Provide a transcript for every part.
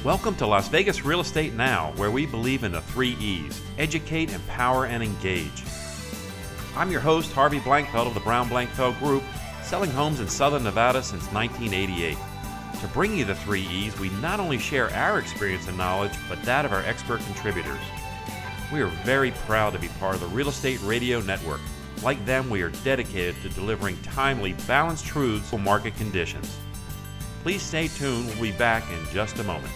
Welcome to Las Vegas Real Estate Now, where we believe in the 3 E's: educate, empower, and engage. I'm your host, Harvey Blankfeld of the Brown Blankfeld Group, selling homes in Southern Nevada since 1988. To bring you the 3 E's, we not only share our experience and knowledge, but that of our expert contributors. We are very proud to be part of the Real Estate Radio Network. Like them, we are dedicated to delivering timely, balanced truths for market conditions. Please stay tuned. We'll be back in just a moment.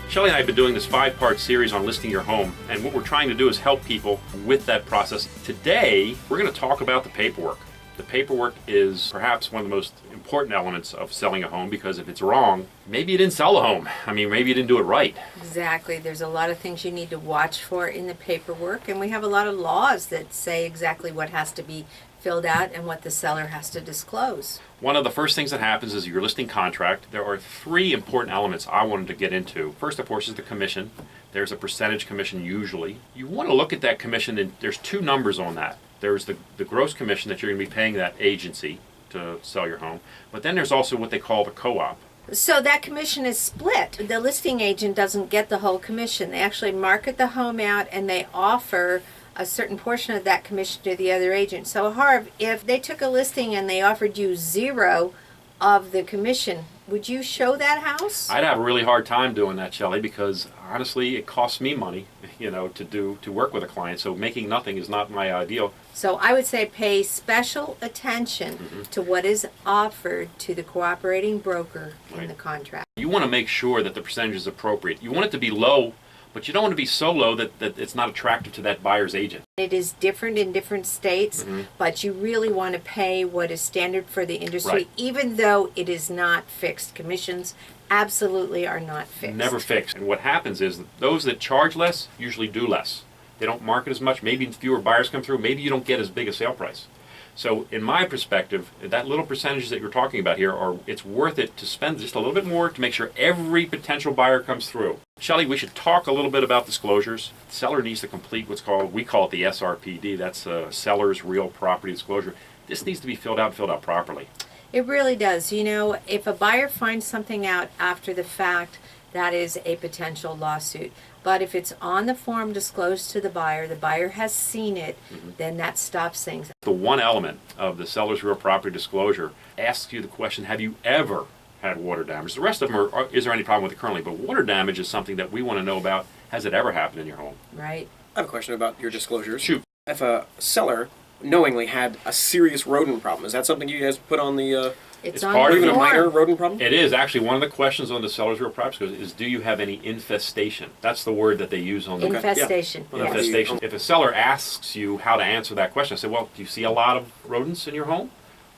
Shelley and I have been doing this 5-part series on listing your home, and what we're trying to do is help people with that process. Today, we're going to talk about the paperwork. The paperwork is perhaps one of the most important elements of selling a home, because if it's wrong, maybe you didn't sell the home. Maybe you didn't do it right. Exactly. There's a lot of things you need to watch for in the paperwork, and we have a lot of laws that say exactly what has to be filled out and what the seller has to disclose. One of the first things that happens is your listing contract. There are 3 important elements I wanted to get into. First, of course, is the commission. There's a percentage commission usually. You want to look at that commission, and there's 2 numbers on that. There's the gross commission that you're going to be paying that agency to sell your home, but then there's also what they call the co-op. So that commission is split. The listing agent doesn't get the whole commission. They actually market the home out and they offer a certain portion of that commission to the other agent. So Harv, if they took a listing and they offered you 0 of the commission, would you show that house? I'd have a really hard time doing that, Shelley, because honestly it costs me money, to work with a client. So making nothing is not my ideal. So I would say pay special attention to what is offered to the cooperating broker in the contract. You want to make sure that the percentage is appropriate. You want it to be low, but you don't want to be so low that it's not attractive to that buyer's agent. It is different in different states, but you really want to pay what is standard for the industry, even though it is not fixed. Commissions absolutely are not fixed. Never fixed. And what happens is that those that charge less usually do less. They don't market as much. Maybe fewer buyers come through. Maybe you don't get as big a sale price. So in my perspective, that little percentage that you're talking about here, it's worth it to spend just a little bit more to make sure every potential buyer comes through. Shelley, we should talk a little bit about disclosures. The seller needs to complete we call it the SRPD. That's a seller's real property disclosure. This needs to be filled out properly. It really does. If a buyer finds something out after the fact, that is a potential lawsuit. But if it's on the form disclosed to the buyer has seen it, then that stops things. The one element of the seller's real property disclosure asks you the question, have you ever had water damage? The rest of them is there any problem with it currently? But water damage is something that we want to know about. Has it ever happened in your home? Right. I have a question about your disclosures. Shoot. If a seller knowingly had a serious rodent problem, is that something you guys put on the... It's on part the of even a form. minor rodent problem? It is. Actually, one of the questions on the seller's real property is, do you have any infestation? That's the word that they use on the... Infestation. Yeah. Yes. Infestation. If a seller asks you how to answer that question, I say, well, do you see a lot of rodents in your home?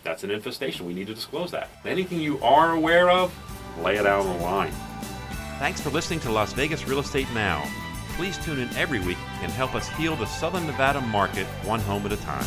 That's an infestation. We need to disclose that. Anything you are aware of, lay it out on the line. Thanks for listening to Las Vegas Real Estate Now. Please tune in every week and help us heal the Southern Nevada market one home at a time.